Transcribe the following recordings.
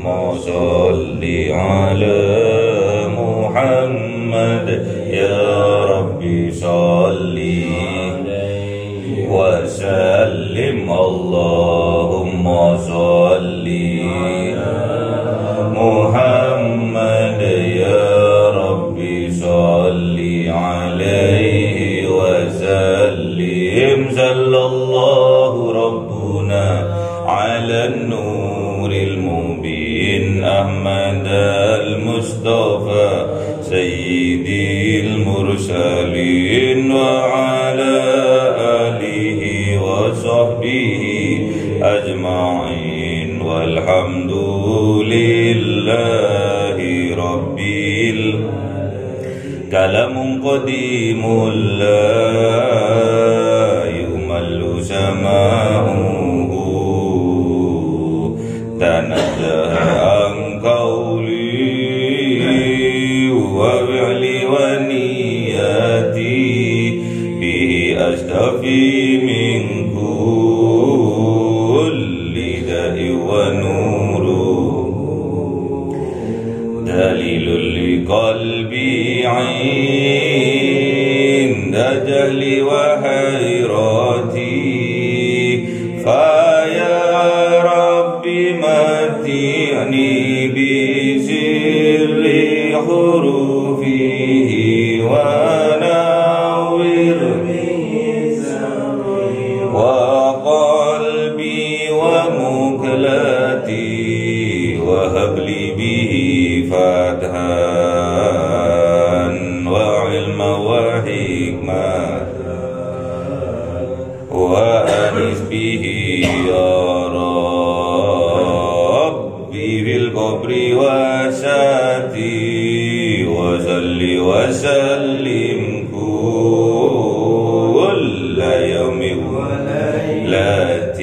صل على محمد يا ربي صل وسلم اللهم صل محمد يا ربي صل عليه وسلم صلى الله ربنا على النور المبين أحمد المصطفى سيدي المرسلين وعلى آله وصحبه أجمعين والحمد لله رب كلام قديم لا يمل سماؤه تنزه عن قولي وفعلي ونياتي به أستفي من كل داء ونور دليل لقلبي عند جهلي وحيرتي فيا ربي متعني بسر حروفه ونور وقلبي ومكلتي وهب لي به فتحا وعلما وحكمة وأنس به يا ربي في القبر وساتي وصل وسلم كل يوم وليلة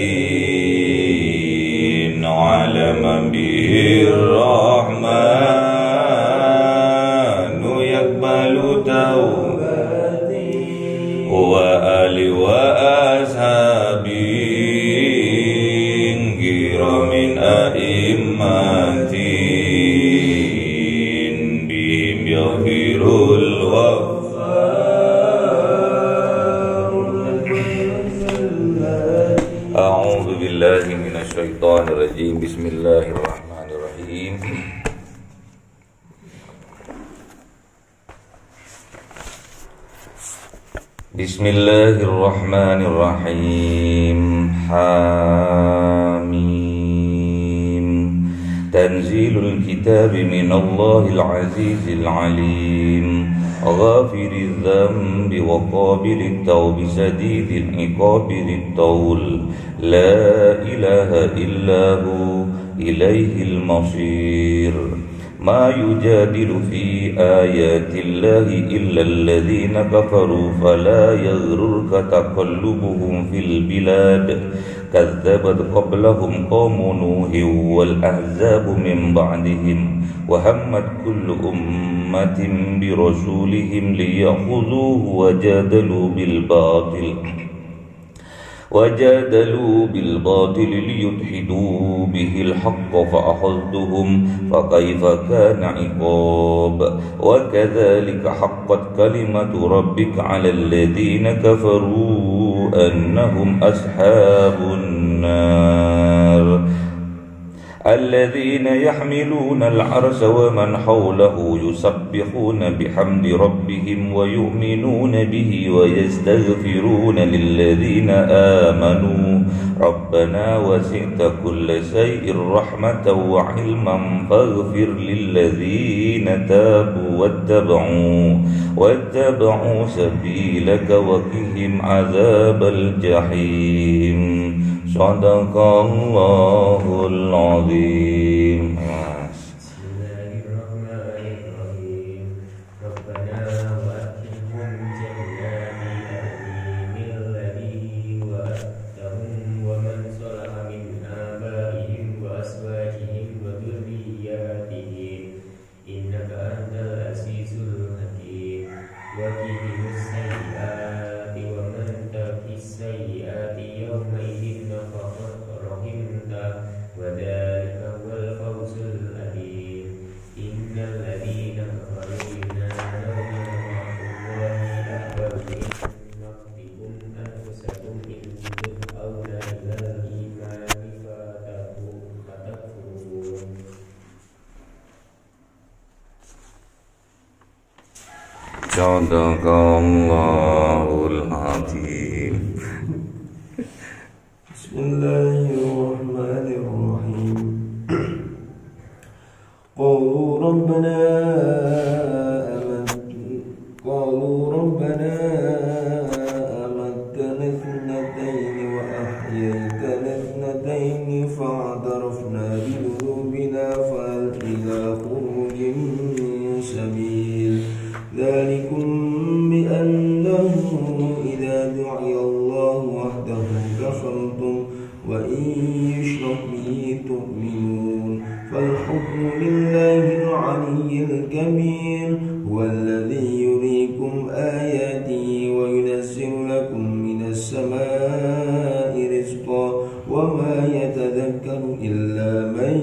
على من به الرحمن يقبل توبتي وآل وأصحابي كرام أئمتي بهم يغفر الغفار. أعوذ بالله من الشيطان الرجيم. بسم الله الرحمن الرحيم. بسم الله الرحمن الرحيم. حاميم. تنزيل الكتاب من الله العزيز العليم غافر الذنب وقابل التوب شديد العقاب ذي الطول لا إله إلا هو إليه المصير. ما يجادل في آيات الله إلا الذين كفروا فلا يغررك تقلبهم في البلاد كذبت قبلهم قوم نوح والأحزاب من بعدهم وهمت كل أمة برسولهم ليأخذوه وجادلوا بالباطل ليدحدوا به الحق فأخذتهم فكيف كان عقاب. وكذلك حقت كلمة ربك على الذين كفروا أنهم أصحاب النار الذين يحملون العرش ومن حوله يسبحون بحمد ربهم ويؤمنون به ويستغفرون للذين آمنوا ربنا وسعت كل شيء رحمة وعلما فاغفر للذين تابوا واتبعوا سبيلك وقهم عذاب الجحيم. صدق الله العظيم. وذلك هو Sadaqallahul azim. Bismillahirrahmanirrahim. Qalu rabbana amattana ithnatayn wa ahyaytana ithnatayn fa'tarafna bidhunubina fahal ila khurujin min sabil. Dhalikum bi'annahu idza du'iya Allah wahdahu kafartum wa in yushrak bihi tu'minun. فالحكم لله العلي الكبير هو الذي يريكم آياته وينزل لكم من السماء رزقا وما يتذكر إلا من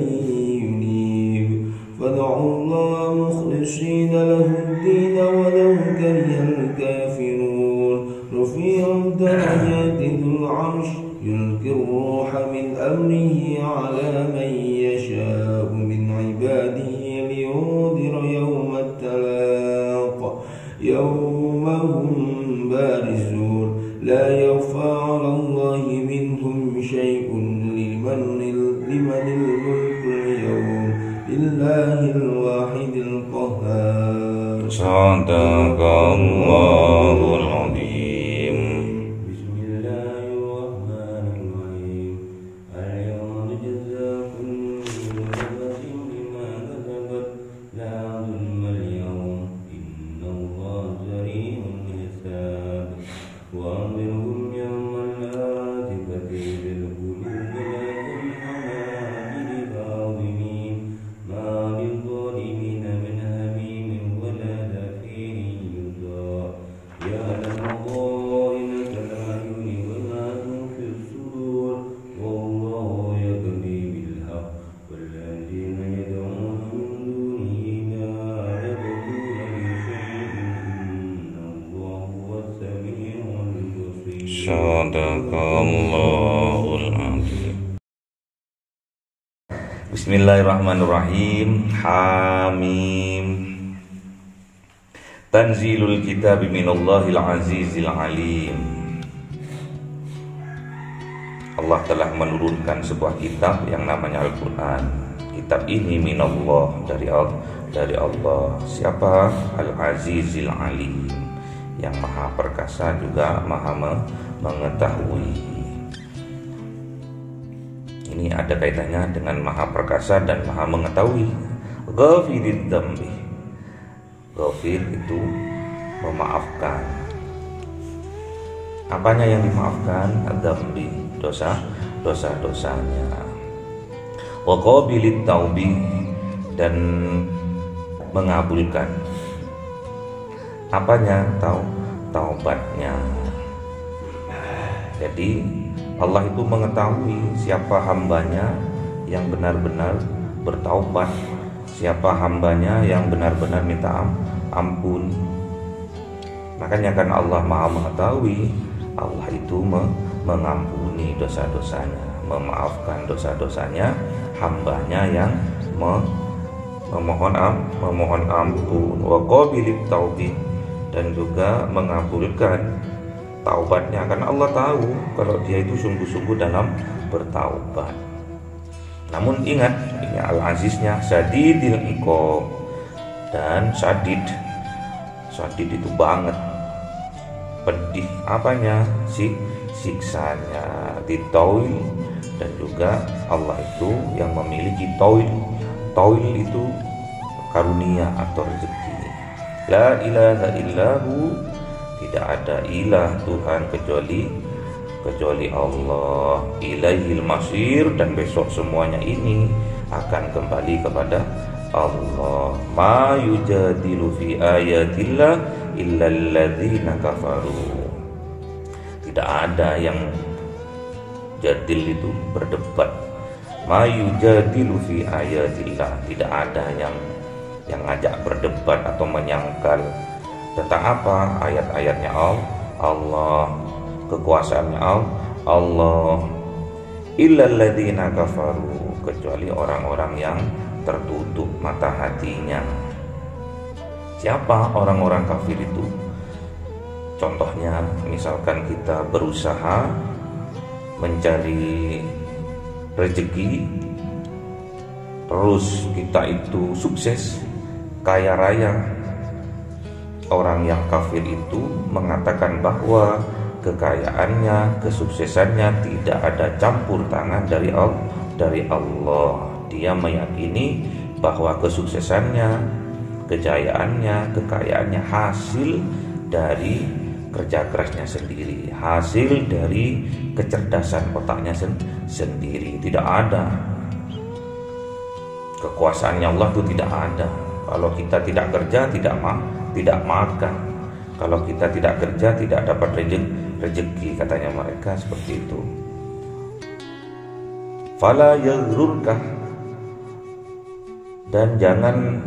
ينيب فادعوا الله مخلصين له الدين ولو كره الكافرون رفيع الدرجات ذو العرش يلقي الروح من أمره على من يشاء من عباده لينذر يوم التلاق يوم هم بارزون لا يخفى على الله منهم شيء لمن الملك اليوم لله الواحد القهار. صدق الله العظيم. Sadaqallahul azim. Bismillahirrahmanirrahim. Hamim. Tanzilul kitab minallahil azizil alim. Allah telah menurunkan sebuah kitab yang namanya Al-Quran. Kitab ini minallah, dari Allah. Siapa? Al-Azizil Alim, yang maha perkasa juga maha mengetahui. Ini ada kaitannya dengan maha perkasa dan maha mengetahui. Ghafirid dzambi. Ghafir itu memaafkan. Apanya yang dimaafkan? Dzambi, dosa-dosanya. Wa qabilit taubi, dan mengabulkan apanya? Taubatnya. Jadi Allah itu mengetahui siapa hambanya yang benar-benar bertaubat, siapa hambanya yang benar-benar minta ampun. Makanya kan Allah maha mengetahui, Allah itu mengampuni dosa-dosanya, memaafkan dosa-dosanya hambanya yang memohon ampun. Wa qabilit taubi, dan juga mengabulkan taubatnya, karena Allah tahu kalau dia itu sungguh-sungguh dalam bertaubat. Namun ingat, ini Al-Aziznya Syadidil Iqab, dan Syadid itu banget pedih apanya? Siksanya, ditoil. Dan juga Allah itu yang memiliki toil itu karunia atau rezeki. La ilaha illahu, tidak ada ilah Tuhan kecuali Allah. Ilaihil masir, dan besok semuanya ini akan kembali kepada Allah. Ma yujadilu fi ayatillah illal ladzina kafaru. Tidak ada yang jadil itu berdebat. Ma yujadilu fi ayatillah, tidak ada yang ngajak berdebat atau menyangkal tentang apa? Ayat-ayatnya Allah, kekuasaannya Allah. Illal ladzina kafaru, kecuali orang-orang yang tertutup mata hatinya. Siapa orang-orang kafir itu? Contohnya, misalkan kita berusaha mencari rezeki, terus kita itu sukses, kaya raya. Orang yang kafir itu mengatakan bahwa kekayaannya, kesuksesannya tidak ada campur tangan dari Allah. Dia meyakini bahwa kesuksesannya, kejayaannya, kekayaannya hasil dari kerja kerasnya sendiri, hasil dari kecerdasan otaknya sendiri. Tidak ada kekuasaannya Allah itu, tidak ada. Kalau kita tidak kerja, tidak makan. Kalau kita tidak kerja, tidak dapat rezeki, katanya mereka seperti itu. Fala yaghrurka, dan jangan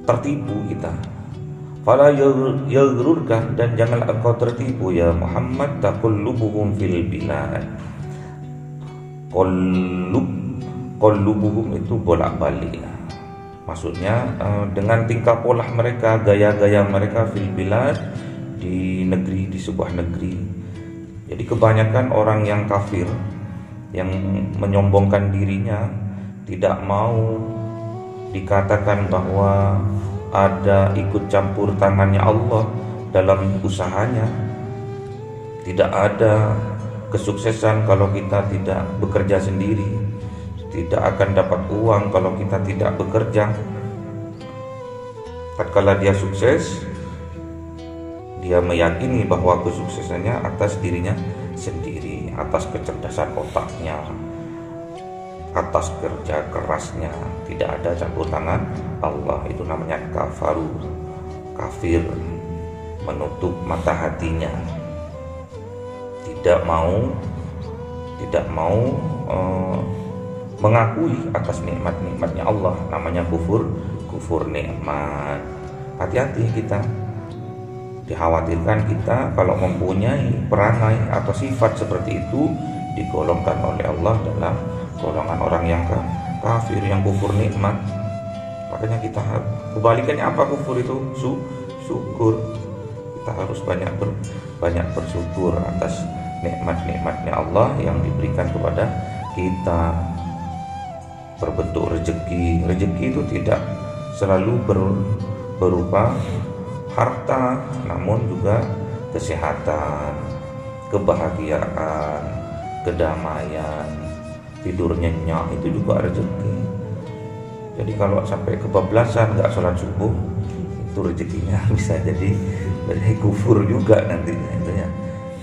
tertipu kita. Fala yaghrurka, dan janganlah engkau tertipu ya Muhammad, taqullubuhum fil bilad. Qullubuhum itu bolak-balik. Maksudnya dengan tingkah pola mereka, gaya-gaya mereka fil bilad, di negeri, di sebuah negeri. Jadi kebanyakan orang yang kafir, yang menyombongkan dirinya, tidak mau dikatakan bahwa ada ikut campur tangannya Allah dalam usahanya. Tidak ada kesuksesan kalau kita tidak bekerja sendiri. Tidak akan dapat uang kalau kita tidak bekerja. Tatkala dia sukses, dia meyakini bahwa kesuksesannya atas dirinya sendiri, atas kecerdasan otaknya, atas kerja kerasnya, tidak ada campur tangan Allah. Itu namanya kafaru, kafir, menutup mata hatinya, tidak mau mengakui atas nikmat-nikmatnya Allah. Namanya kufur nikmat. Hati-hati kita. Dikhawatirkan kita kalau mempunyai perangai atau sifat seperti itu, digolongkan oleh Allah dalam golongan orang yang kafir, yang kufur nikmat. Makanya kita kebalikannya apa kufur itu? Syukur. Kita harus banyak bersyukur atas nikmat-nikmatnya Allah yang diberikan kepada kita. Berbentuk rezeki. Rezeki itu tidak selalu berupa harta, namun juga kesehatan, kebahagiaan, kedamaian, tidur nyenyak, itu juga rezeki. Jadi kalau sampai kebablasan nggak sholat subuh, itu rezekinya bisa jadi kufur juga nantinya itu ya,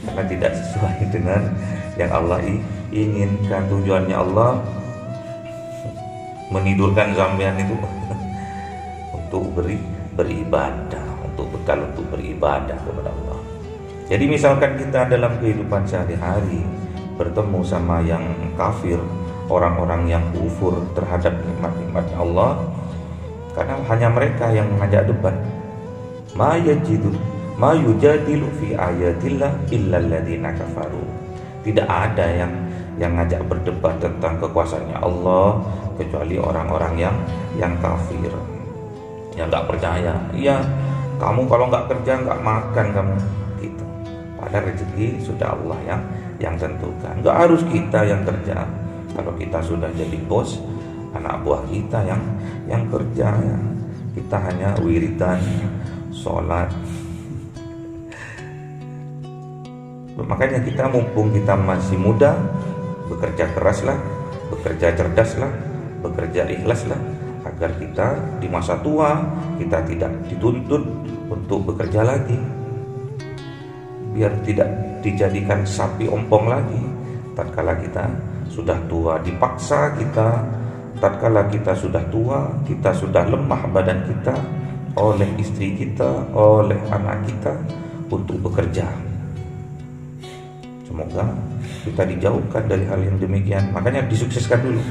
karena tidak sesuai dengan yang Allah inginkan. Tujuannya Allah menidurkan sampean itu untuk beribadah, untuk bekal untuk beribadah kepada Allah. Jadi misalkan kita dalam kehidupan sehari-hari bertemu sama yang kafir, orang-orang yang kufur terhadap nikmat-nikmatnya Allah, karena hanya mereka yang mengajak debat. Ma yujadilu fi ayatillah illal ladzina kafaru. Tidak ada yang ngajak berdebat tentang kekuasaannya Allah kecuali orang-orang yang kafir, yang nggak percaya. Iya, kamu kalau nggak kerja nggak makan kamu, gitu. Padahal rezeki sudah Allah yang tentukan. Nggak harus kita yang kerja. Kalau kita sudah jadi bos, anak buah kita yang kerja, ya. Kita hanya wiridan, sholat. Makanya kita mumpung kita masih muda, bekerja keraslah, bekerja cerdaslah, bekerja ikhlaslah, agar kita di masa tua kita tidak dituntut untuk bekerja lagi, biar tidak dijadikan sapi ompong lagi tatkala kita sudah tua. Dipaksa kita tatkala kita sudah tua, kita sudah lemah badan kita oleh istri kita, oleh anak kita untuk bekerja. Semoga kita dijauhkan dari hal yang demikian. Makanya disukseskan dulu.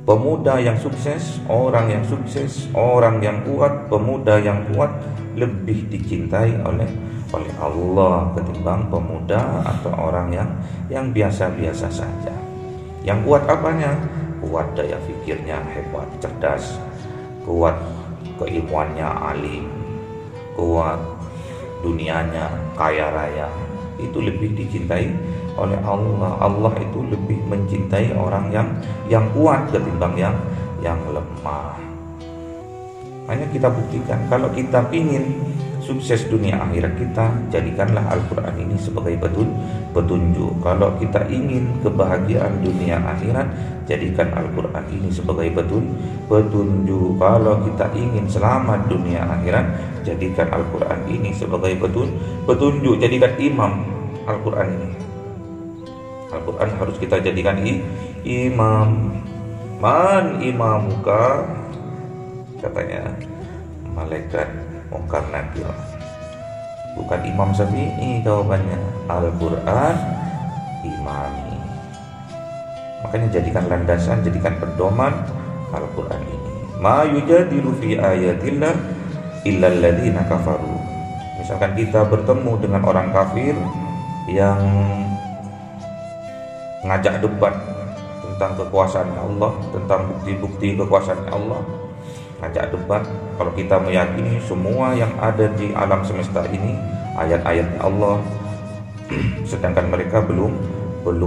Pemuda yang sukses, orang yang sukses, orang yang kuat, pemuda yang kuat lebih dicintai oleh Allah ketimbang pemuda atau orang yang biasa-biasa saja. Yang kuat apanya? Kuat daya pikirnya, hebat, cerdas, kuat keilmuannya alim, kuat, dunianya kaya raya, itu lebih dicintai oleh Allah. Allah itu lebih mencintai orang yang kuat ketimbang yang lemah. Hanya kita buktikan, kalau kita ingin sukses dunia akhirat kita, jadikanlah Al-Quran ini sebagai petunjuk. Kalau kita ingin kebahagiaan dunia akhirat, jadikan Al-Quran ini sebagai petunjuk. Kalau kita ingin selamat dunia akhirat, jadikan Al-Quran ini sebagai petunjuk. Jadikan imam Al-Quran ini. Al-Quran harus kita jadikan imam. Man imamuka, katanya malaikat Munkar Nakir. Bukan Imam Syafi'i jawabannya, Al-Quran imami. Makanya jadikan landasan, jadikan pedoman Al-Quran ini. Ma yujadilu fi ayatillah illa alladziina kafaru. Misalkan kita bertemu dengan orang kafir yang ngajak debat tentang kekuasaan Allah, tentang bukti-bukti kekuasaan Allah, ngajak debat. Kalau kita meyakini semua yang ada di alam semesta ini ayat-ayat Allah, sedangkan mereka belum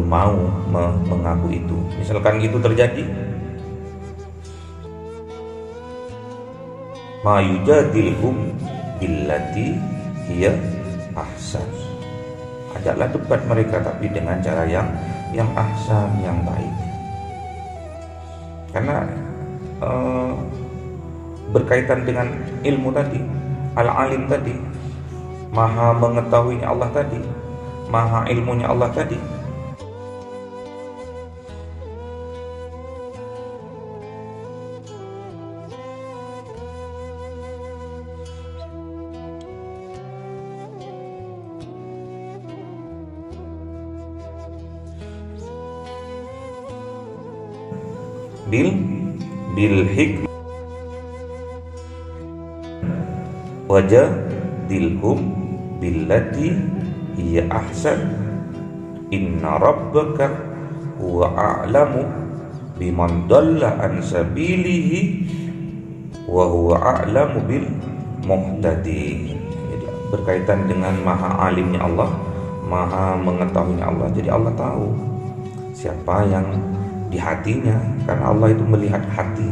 mau mengaku itu. Misalkan itu terjadi, ma yujadilhum billati hiya ahsan. Ajaklah debat mereka, tapi dengan cara yang ahsan, yang baik. Karena berkaitan dengan ilmu tadi, al-alim tadi, maha mengetahuinya Allah tadi, maha ilmunya Allah tadi. bil hikmah wajadilhum billati hiya ahsan inna rabbaka huwa a'lamu biman dalla an sabilihi wa huwa a'lamu bil muhtadin. Berkaitan dengan maha alimnya Allah, maha mengetahuinya Allah. Jadi Allah tahu siapa yang di hatinya, karena Allah itu melihat hati,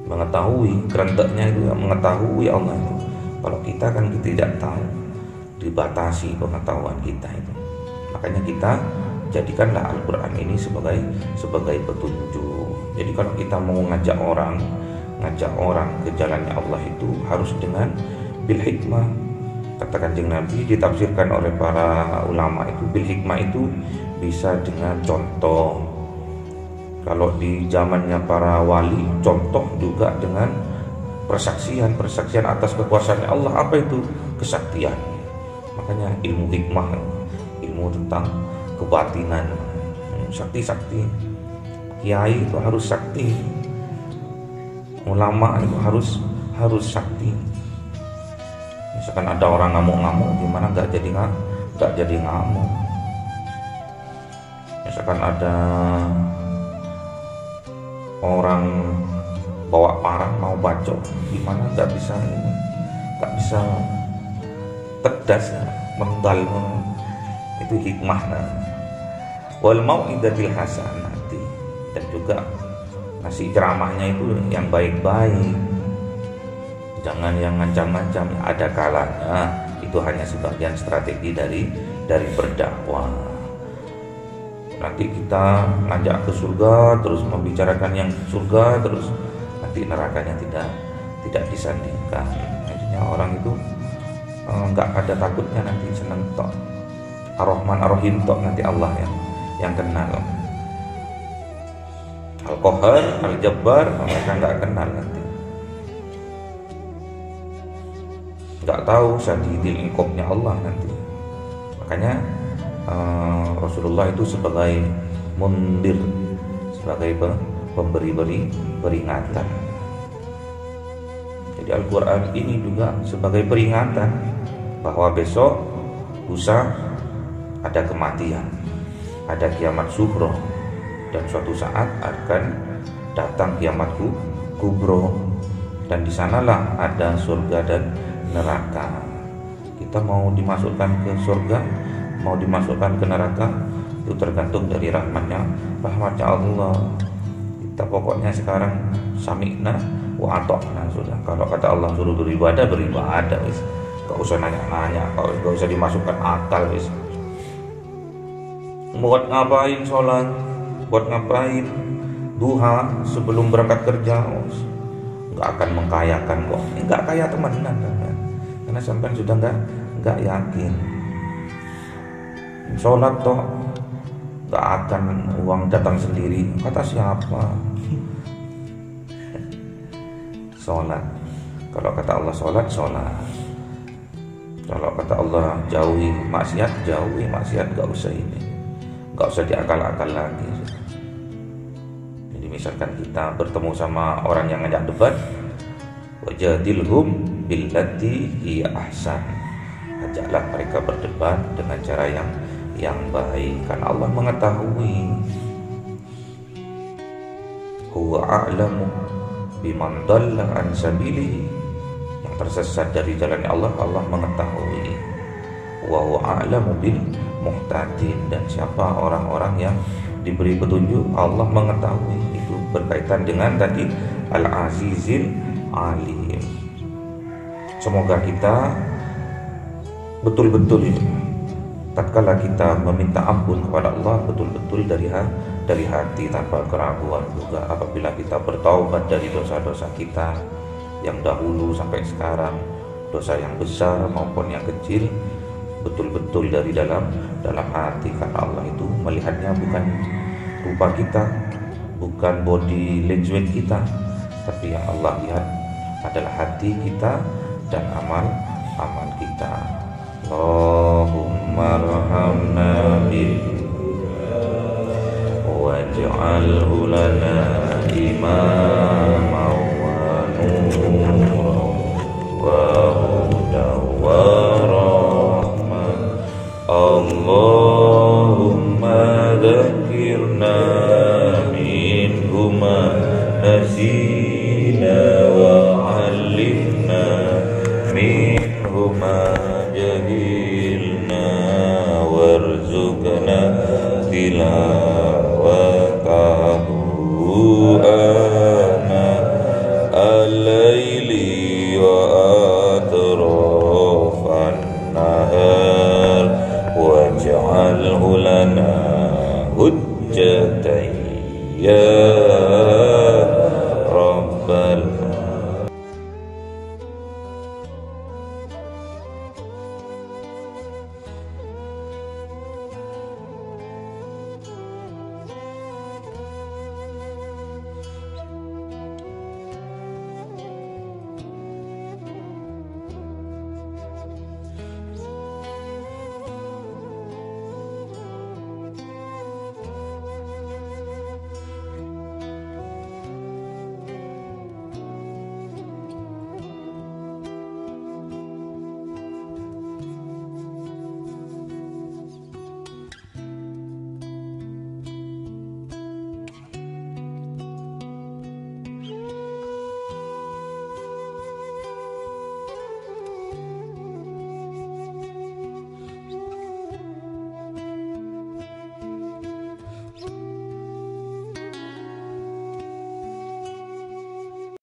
mengetahui kerenteknya itu, mengetahui Allah itu. Kalau kita kan kita tidak tahu, dibatasi pengetahuan kita itu. Makanya kita jadikanlah Al-Quran ini sebagai petunjuk. Jadi kalau kita mau ngajak orang ke jalannya Allah itu harus dengan bil hikmah. Kata Kanjeng Nabi, ditafsirkan oleh para ulama itu, bil hikmah itu bisa dengan contoh. Kalau di zamannya para wali, contoh juga dengan persaksian atas kekuasaan Allah. Apa itu? Kesaktian. Makanya ilmu hikmah, ilmu tentang kebatinan, sakti. Kiai itu harus sakti, ulama itu harus sakti. Misalkan ada orang ngamuk-ngamuk, gimana nggak jadi ngamuk. Misalkan ada orang bawa parang mau bacok, gimana nggak bisa tegas, mental, itu hikmah. Wal mau'idatil hasanah, dan juga ngasih ceramahnya itu yang baik-baik, jangan yang ngancam-ngancam. Ada kalanya itu hanya sebagian strategi dari berdakwah. Nanti kita ngajak ke surga, terus membicarakan yang surga, terus nanti nerakanya tidak disandingkan. Akhirnya orang itu nggak ada takutnya, nanti seneng tok, Ar-Rahman Ar-Rahim tok, nanti Allah yang kenal. Al-Qahar, Al-Jabbar mereka nggak kenal, nanti nggak tahu syadidil iqabnya Allah nanti. Makanya Rasulullah itu sebagai mundir, sebagai pemberi peringatan. Jadi Al-Quran ini juga sebagai peringatan bahwa besok lusa ada kematian, ada kiamat sughra, dan suatu saat akan datang kiamat kubro. dan di sanalah ada surga dan neraka. Kita mau dimasukkan ke surga, mau dimasukkan ke neraka, itu tergantung dari rahmatnya Allah. Kita pokoknya sekarang sami'na wa ata'na sudah. Kalau kata Allah suruh beribadah, wis. Gak usah nanya-nanya, gak usah dimasukkan akal wis. Buat ngapain sholat, buat ngapain duha sebelum berangkat kerja, gak akan mengkayakan kok. Gak kaya temenan kan? Karena sampai sudah gak yakin. Sholat toh gak akan uang datang sendiri, kata siapa? Sholat, kalau kata Allah sholat. Kalau kata Allah jauhi maksiat, gak usah ini, gak usah diakal-akal lagi. Jadi misalkan kita bertemu sama orang yang ngajak debat, wajadilhum billati hiya ahsan, ajaklah mereka berdebat dengan cara yang baik, karena Allah mengetahui. Huwa a'lamu biman dhalla an sabilihi, yang tersesat dari jalan Allah, Allah mengetahui. Wa huwa a'lamu bil muhtadin, dan siapa orang-orang yang diberi petunjuk, Allah mengetahui. Itu berkaitan dengan tadi Al-Azizil Alim. Semoga kita betul-betul tatkala kita meminta ampun kepada Allah, betul-betul dari hati tanpa keraguan juga. Apabila kita bertaubat dari dosa-dosa kita yang dahulu sampai sekarang, dosa yang besar maupun yang kecil, betul-betul dari dalam hati, karena Allah itu melihatnya bukan rupa kita, bukan body language kita, tapi yang Allah lihat adalah hati kita dan amal kita. Allahumma arhamna bil waj'alhu lana imama wa nura wa huda wa rahmah. Allahumma dzakirna minhuma nasina wa 'allimna minhuma jahilna warzuqna tilawah.